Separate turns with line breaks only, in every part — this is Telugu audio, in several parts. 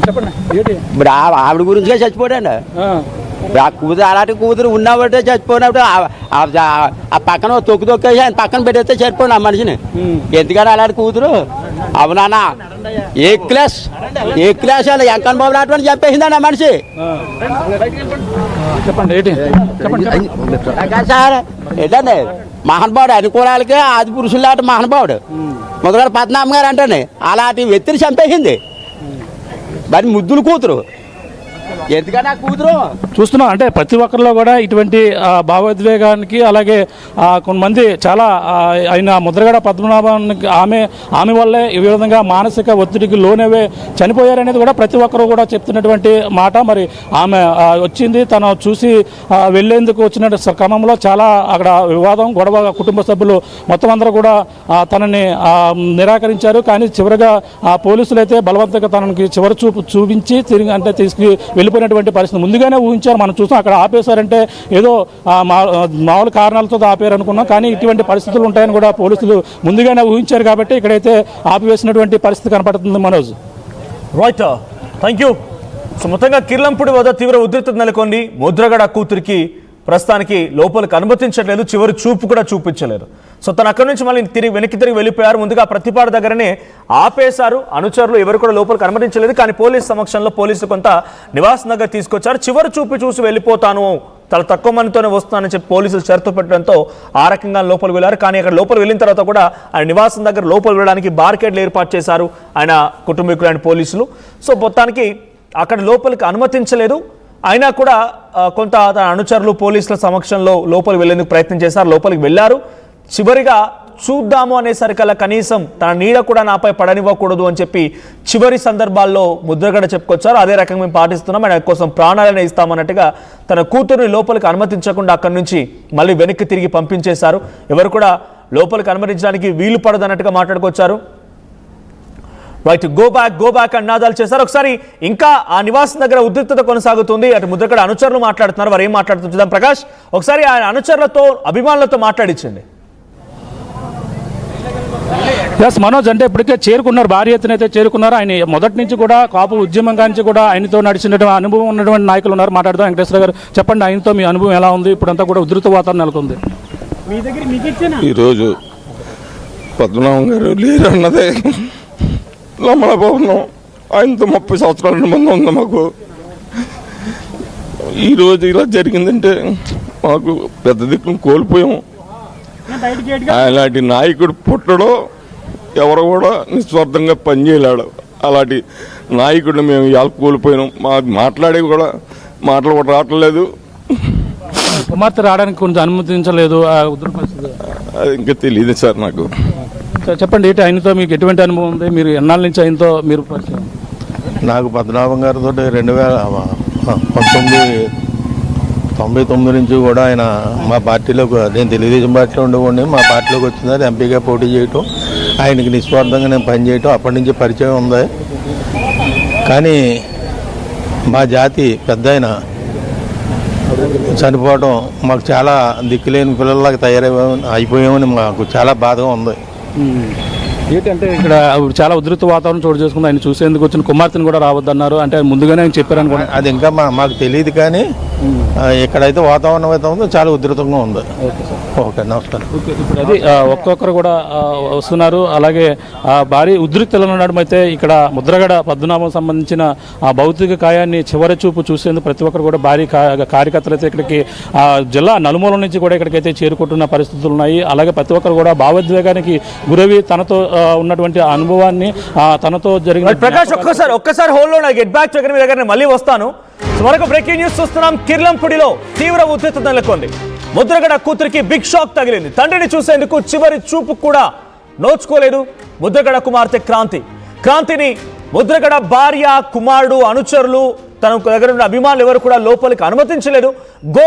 చెప్పండి.
ఇప్పుడు ఆవిడ గురించిగా చచ్చిపోయాడండి. ఆ కూతురు అలాంటి కూతురు ఉన్నబట్టే చచ్చిపోయినప్పుడు ఆ పక్కన తొక్కేసి ఆయన పక్కన పెట్టేస్తే చచ్చిపోయింది ఆ మనిషిని. ఎందుకని అలాంటి కూతురు అవునా ఏ క్లాస్ అలా వెంకన్న బాబు నాటువంటి చంపేసిందండి ఆ మనిషి. సార్ ఏంటండి మహానుభావుడు అనుకూలాలకే ఆది పురుషులు లాంటి మహానుభావుడు మొదలైన పద్మనాభం గారు అంటండి అలాంటి వ్యక్తిని చంపేసింది. మరి ముద్దులు కూతురు ఎందుకని ఆ కూతురు
చూస్తున్నాం. అంటే ప్రతి ఒక్కరిలో కూడా ఇటువంటి భావోద్వేగానికి అలాగే కొంతమంది చాలా ఆయన ముద్రగడ పద్మనాభానికి ఆమె వల్లే ఈ విధంగా మానసిక ఒత్తిడికి లోనవే చనిపోయారనేది కూడా ప్రతి ఒక్కరు కూడా చెప్తున్నటువంటి మాట. మరి ఆమె వచ్చింది తను చూసి వెళ్లేందుకు వచ్చిన క్రమంలో చాలా అక్కడ వివాదం గొడవ, కుటుంబ సభ్యులు మొత్తం అందరూ కూడా తనని నిరాకరించారు. కానీ చివరిగా పోలీసులు అయితే బలవంతంగా తనకి చివరి చూపించి తిరిగి అంటే తీసుకు వెళ్ళిపోయినటువంటి పరిస్థితి ముందుగానే ఊహించారు. మనం చూసాం అక్కడ ఆపేశారంటే ఏదో మామూలు కారణాలతో ఆపేరు అనుకున్నాం. కానీ ఇటువంటి పరిస్థితులు ఉంటాయని కూడా పోలీసులు ముందుగానే ఊహించారు కాబట్టి ఇక్కడైతే ఆపివేసినటువంటి పరిస్థితి కనపడుతుంది. Manoj.
Right, thank you. So మొత్తంగా కిర్లంపూడి వద్ద తీవ్ర ఉద్రిక్తత నెలకొంది. ముద్రగడ కూతురికి ప్రస్తుతానికి లోపలికి అనుమతించట్లేదు, చివరి చూపు కూడా చూపించలేదు. సో తను అక్కడి నుంచి మళ్ళీ వెనక్కి తిరిగి వెళ్ళిపోయారు. ముందుగా ప్రతిపాడు దగ్గరనే ఆపేశారు అనుచరులు, ఎవరు కూడా లోపలికి అనుమతించలేదు. కానీ పోలీసు సమక్షంలో పోలీసులు కొంత నివాస్ నగర్ తీసుకొచ్చారు. చివరి చూపు చూసి వెళ్ళిపోతాను, చాలా తక్కువ మందితోనే వస్తానని చెప్పి పోలీసులు షరతు పెట్టడంతో ఆ రకంగా లోపలికి వెళ్ళారు. కానీ అక్కడ లోపలికి వెళ్ళిన తర్వాత కూడా ఆయన నివాసం దగ్గర లోపలికి వెళ్ళడానికి బార్కెడ్లు ఏర్పాటు చేశారు ఆయన కుటుంబీకులు అండ్ పోలీసులు. సో మొత్తానికి అక్కడ లోపలికి అనుమతించలేదు. అయినా కూడా కొంత అనుచరులు పోలీసుల సమక్షంలో లోపలికి వెళ్లేందుకు ప్రయత్నం చేశారు. లోపలికి వెళ్ళారు. చివరిగా చూద్దాము అనేసరికల్లా కనీసం తన నీడ కూడా నాపై పడనివ్వకూడదు అని చెప్పి చివరి సందర్భాల్లో ముద్రగడ చెప్పుకొచ్చారు. అదే రకంగా మేము పాటిస్తున్నాం, ఆయన కోసం ప్రాణాలనే ఇస్తామన్నట్టుగా తన కూతురుని లోపలికి అనుమతించకుండా అక్కడి నుంచి మళ్ళీ వెనక్కి తిరిగి పంపించేశారు. ఎవరు కూడా లోపలికి అనుమతించడానికి వీలు పడదన్నట్టుగా మాట్లాడుకొచ్చారు. రైట్, గో బ్యాక్ అన్నాదాలు చేశారు. ఒకసారి ఇంకా ఆ నివాసం దగ్గర ఉద్రిక్తత కొనసాగుతుంది. అటు ముద్రగడ అనుచరులు మాట్లాడుతున్నారు, వారు ఏం మాట్లాడుతుంటాం. ప్రకాష్, ఒకసారి ఆయన అనుచరులతో అభిమానులతో మాట్లాడించండి.
ఎస్ మనోజ్, అంటే ఇప్పటికే చేరుకున్నారు, భారీ ఎత్తున అయితే చేరుకున్నారు. ఆయన మొదటి నుంచి కూడా కాపు ఉద్యమం నుంచి కూడా ఆయనతో నడిచినటువంటి అనుభవం ఉన్నటువంటి నాయకులు ఉన్నారు. మాట్లాడుతాం. వెంకటేశ్వర గారు చెప్పండి, ఆయనతో మీ అనుభవం ఎలా ఉంది? ఇప్పుడంతా కూడా ఉధృత వాతావరణం నెలకొంది.
ఈరోజు పద్మనాభం గారు లేరు అన్నదే నమ్మలేకపోతున్నాం. ఆయనతో 30 సంవత్సరాల అనుబంధం ఉంది మాకు. ఈరోజు ఇలా జరిగిందంటే మాకు పెద్ద దిక్కును కోల్పోయాము. అలాంటి నాయకుడు పుట్టడో ఎవరు కూడా నిస్వార్థంగా పనిచేయలేడు. అలాంటి నాయకుడిని మేము ఇవాళ కోల్పోయినాం. మాట్లాడే కూడా మాటలు కూడా రావట్లేదు.
కుమార్తె రావడానికి కొంచెం అనుమతించలేదు.
అది ఇంకా తెలియదు సార్ నాకు.
చెప్పండి, ఆయనతో మీకు ఎటువంటి అనుభవం ఉంది? మీరు ఎన్నాళ్ళ నుంచి ఆయనతో మీరు పరిచయం?
నాకు పద్మనాభం గారితో 1999 నుంచి కూడా ఆయన మా పార్టీలోకి, నేను తెలుగుదేశం పార్టీలో ఉండేవాడిని, మా పార్టీలోకి వచ్చింది ఎంపీగా పోటీ చేయటం, ఆయనకి నిస్వార్థంగా నేను పనిచేయటం అప్పటి నుంచి పరిచయం ఉంది. కానీ మా జాతి పెద్ద ఆయన చనిపోవడం మాకు చాలా దిక్కులేని పిల్లలకి అయిపోయామని మాకు చాలా బాధగా ఉంది.
ఏంటంటే ఇక్కడ చాలా ఉధృత వాతావరణం చోటు చేసుకుంది. ఆయన చూసేందుకు వచ్చిన కుమార్తెను కూడా రావద్దన్నారు. అంటే ముందుగానే ఆయన చెప్పారనుకోండి.
అది ఇంకా మాకు తెలియదు. కానీ ఇక్కడైతే వాతావరణం అయితే ఉందో చాలా ఉధృతంగా ఉంది. ఓకే, నమస్కారం.
ఇప్పుడు అది ఒక్కొక్కరు కూడా వస్తున్నారు. అలాగే భారీ ఉద్రిక్తలు ఉండడం అయితే ఇక్కడ ముద్రగడ పద్మనాభం సంబంధించిన ఆ భౌతిక కాయాన్ని చివరి చూపు చూసేందుకు ప్రతి ఒక్కరు కూడా భారీ కార్యకర్తలు అయితే ఇక్కడికి జిల్లా నలుమూల నుంచి కూడా ఇక్కడికైతే చేరుకుంటున్న పరిస్థితులు ఉన్నాయి. అలాగే ప్రతి ఒక్కరు కూడా భావోద్వేగానికి గురవి తనతో ఉన్నటువంటి అనుభవాన్ని తనతో జరిగిన.
ప్రకాష్, ఒక్కసారి హోల్డ్ లో గెట్ బ్యాక్ మీ దగ్గర మళ్ళీ వస్తాను. మరొక బ్రేకింగ్ న్యూస్ చూస్తున్నాం. కిర్లంపూడిలో తీవ్ర ఉద్రిక్తత నెలకొంది. ముద్రగడ కూతురికి బిగ్ షాక్ తగిలింది. తండ్రిని చూసేందుకు చివరి చూపు కూడా నోచుకోలేదు ముద్రగడ కుమార్తె క్రాంతిని ముద్రగడ భార్య, కుమారుడు, అనుచరులు, తన దగ్గర ఉన్న అభిమానులు ఎవరు కూడా లోపలికి అనుమతించలేదు. గో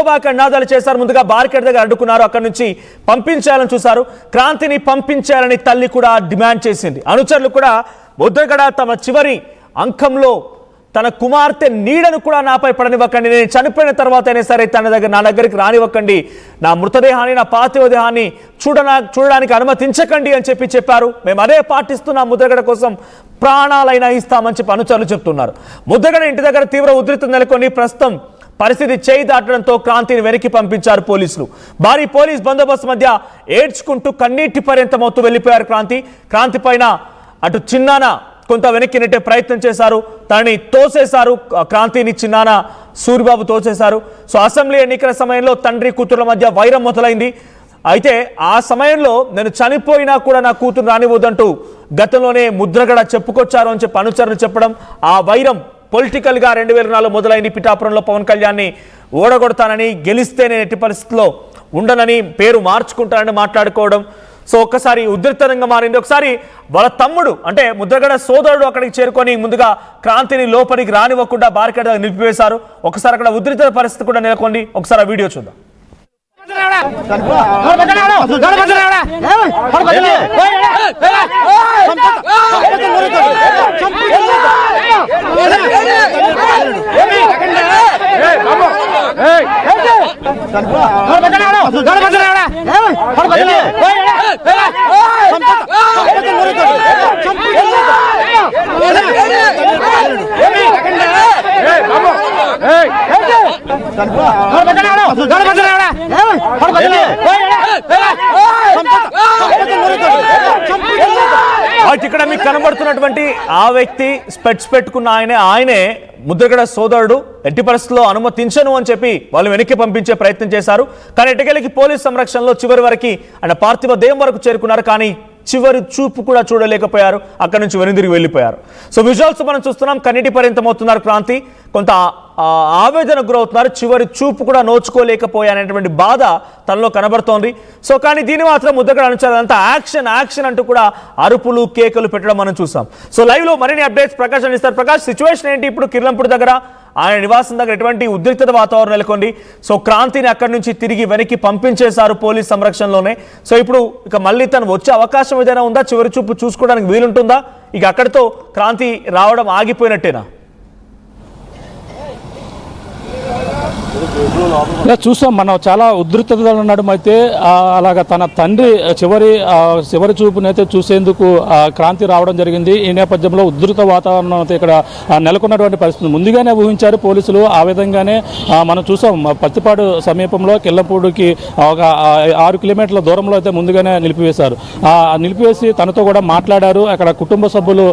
బ్యాక్ అన్నాదాలు చేశారు. ముందుగా బార్కెట్ దగ్గర అడ్డుకున్నారు. అక్కడి నుంచి పంపించాలని చూశారు. క్రాంతిని పంపించాలని తల్లి కూడా డిమాండ్ చేసింది. అనుచరులు కూడా ముద్రగడ తమ చివరి అంకంలో తన కుమార్తె నీడను కూడా నాపై పడనివ్వకండి, నేను చనిపోయిన తర్వాత అయినా సరే నా దగ్గరికి రానివ్వకండి, నా మృతదేహాన్ని నా పార్థివ దేహాన్ని చూడడానికి అనుమతించకండి అని చెప్పారు. మేము అదే పాటిస్తున్నాం, ముద్రగడ కోసం ప్రాణాలైనా ఇస్తామని చెప్పి అనుచరులు చెప్తున్నారు. ముద్రగడ ఇంటి దగ్గర తీవ్ర ఉద్రిక్తత నెలకొని ప్రస్తుతం పరిస్థితి చేయి దాటడంతో క్రాంతిని వెనక్కి పంపించారు పోలీసులు. భారీ పోలీస్ బందోబస్తు మధ్య ఏడ్చుకుంటూ కన్నీటి పర్యంతమవుతూ వెళ్ళిపోయారు క్రాంతి పైన అటు చిన్నాన కొంత వెనక్కి నెట్టే ప్రయత్నం చేశారు, తనని తోసేశారు. క్రాంతిని చిన్నాన సూరిబాబు తోసేశారు. సో అసెంబ్లీ ఎన్నికల సమయంలో తండ్రి కూతుర్ల మధ్య వైరం మొదలైంది. అయితే ఆ సమయంలో నేను చనిపోయినా కూడా నా కూతురు రానివ్వదంటూ గతంలోనే ముద్రగడ చెప్పుకొచ్చారు అని చెప్పి అనుచరులు చెప్పడం, ఆ వైరం పొలిటికల్ గా 2004 మొదలైంది. పిఠాపురంలో పవన్ కళ్యాణ్ని ఓడగొడతానని, గెలిస్తే నేను ఎట్టి పరిస్థితుల్లో ఉండనని, పేరు మార్చుకుంటానని మాట్లాడుకోవడం. సో ఒక్కసారి ఉద్రిక్తంగా మారింది. ఒకసారి వాళ్ళ తమ్ముడు అంటే ముద్రగడ సోదరుడు అక్కడికి చేరుకొని ముందుగా క్రాంతిని లోపలికి రానివ్వకుండా బారికేడ్ దగ్గర నిలిపివేశారు. ఒకసారి అక్కడ ఉద్రిక్త పరిస్థితి కూడా నెలకొంది. ఒకసారి ఆ వీడియో చూద్దాం. ఇక్కడ మీకు కనబడుతున్నటువంటి ఆ వ్యక్తి స్పెట్స్ పెట్టుకున్న ఆయనే ముద్రగడ సోదరుడు. ఎట్టి పరిస్థితుల్లో అనుమతించను అని చెప్పి వాళ్ళు వెనక్కి పంపించే ప్రయత్నం చేశారు. కానీ ఎట్టకేలకి పోలీస్ సంరక్షణలో చివరి వరకు ఆయన పార్థివ దేహం వరకు చేరుకున్నారు. కానీ చివరి చూపు కూడా చూడలేకపోయారు, అక్కడి నుంచి వెనుదిరిగి వెళ్ళిపోయారు. సో విజువల్స్ మనం చూస్తున్నాం, కన్నీటి పర్యంతమవుతున్నారు క్రాంతి, కొంత ఆవేదనకు గురవుతున్నారు, చివరి చూపు కూడా నోచుకోలేకపోయానటువంటి బాధ తనలో కనబడుతోంది. సో కానీ దీన్ని మాత్రం ముద్రగడ అనుచరులంతా యాక్షన్ అంటూ కూడా అరుపులు కేకలు పెట్టడం మనం చూసాం. సో లైవ్ లో మరిన్ని అప్డేట్స్ ప్రకాష్ అందిస్తారు. ప్రకాష్, సిచ్యువేషన్ ఏంటి ఇప్పుడు కిర్లంపూడి దగ్గర? ఆయన నివాసం దగ్గర ఎటువంటి ఉద్రిక్తత వాతావరణం నెలకొంది. సో క్రాంతిని అక్కడి నుంచి తిరిగి వెనక్కి పంపించేశారు పోలీస్ సంరక్షణలోనే. సో ఇప్పుడు ఇక మళ్ళీ తను వచ్చే అవకాశం ఏదైనా ఉందా? చివరి చూపు చూసుకోవడానికి వీలుంటుందా? ఇక అక్కడితో క్రాంతి రావడం ఆగిపోయినట్టేనా?
చూసాం మనం, చాలా ఉధృతత నడుమ అయితే అలాగ తన తండ్రి చివరి చూపునైతే చూసేందుకు క్రాంతి రావడం జరిగింది. ఈ నేపథ్యంలో ఉధృత వాతావరణం అయితే ఇక్కడ నెలకొన్నటువంటి పరిస్థితి ముందుగానే ఊహించారు పోలీసులు. ఆ విధంగానే మనం చూసాం, పత్తిపాడు సమీపంలో కిల్లంపూడికి ఒక 6 కిలోమీటర్ల దూరంలో అయితే ముందుగానే నిలిపివేసి తనతో కూడా మాట్లాడారు. అక్కడ కుటుంబ సభ్యులు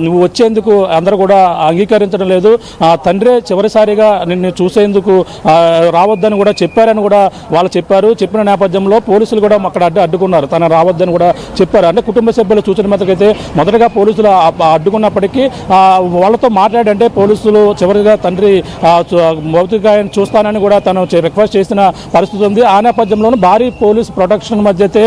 నువ్వు వచ్చేందుకు అందరూ కూడా అంగీకరించడం లేదు, తండ్రే చివరిసారిగా నిన్ను చూసేందుకు రావద్దని కూడా చెప్పారని కూడా వాళ్ళు చెప్పిన నేపథ్యంలో పోలీసులు కూడా అక్కడ అడ్డుకున్నారు, తన రావద్దని కూడా చెప్పారు. అంటే కుటుంబ సభ్యుల సూచన మేరకైతే మొదటగా పోలీసులు అడ్డుకున్నప్పటికీ వాళ్ళతో మాట్లాడంటే పోలీసులు చివరిగా తండ్రి భౌతికాయాన్ని చూస్తానని కూడా తను రిక్వెస్ట్ చేసిన పరిస్థితి ఉంది. ఆ నేపథ్యంలోనూ భారీ పోలీస్ ప్రొటెక్షన్ మధ్య అయితే